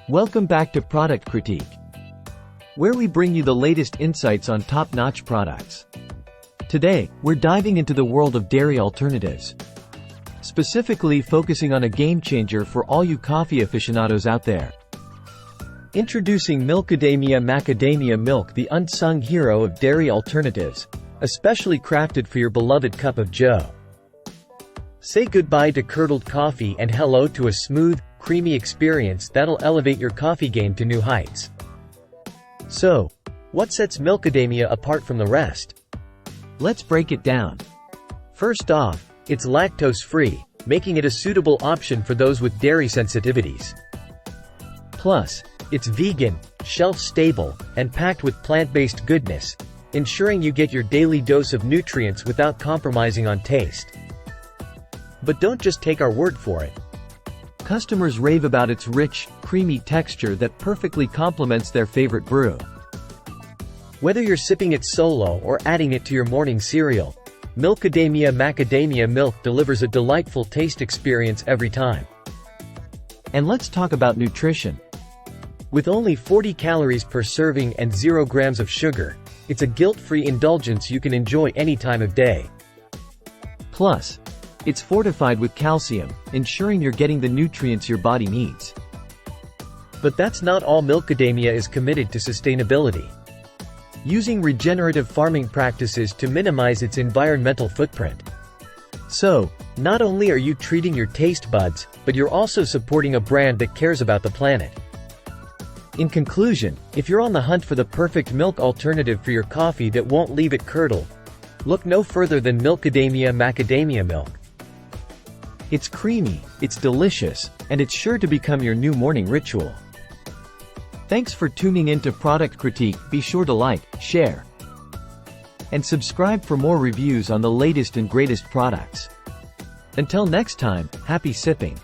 Welcome back to Product Critique, where we bring you the latest insights on top-notch products. Today, we're diving into the world of dairy alternatives, specifically focusing on a game-changer for all you coffee aficionados out there. Introducing Milkadamia Macadamia Milk, the unsung hero of dairy alternatives, especially crafted for your beloved cup of joe. Say goodbye to curdled coffee and hello to a smooth, creamy experience that'll elevate your coffee game to new heights. So, what sets Milkadamia apart from the rest? Let's break it down. First off, it's lactose-free, making it a suitable option for those with dairy sensitivities. Plus, it's vegan, shelf-stable, and packed with plant-based goodness, ensuring you get your daily dose of nutrients without compromising on taste. But don't just take our word for it. Customers rave about its rich, creamy texture that perfectly complements their favorite brew. Whether you're sipping it solo or adding it to your morning cereal, Milkadamia Macadamia Milk delivers a delightful taste experience every time. And let's talk about nutrition. With only 40 calories per serving and 0 grams of sugar, it's a guilt-free indulgence you can enjoy any time of day. Plus, it's fortified with calcium, ensuring you're getting the nutrients your body needs. But that's not all. Milkadamia is committed to sustainability, using regenerative farming practices to minimize its environmental footprint. So, not only are you treating your taste buds, but you're also supporting a brand that cares about the planet. In conclusion, if you're on the hunt for the perfect milk alternative for your coffee that won't leave it curdle, look no further than Milkadamia Macadamia Milk. It's creamy, it's delicious, and it's sure to become your new morning ritual. Thanks for tuning in to Product Critique. Be sure to like, share, and subscribe for more reviews on the latest and greatest products. Until next time, happy sipping.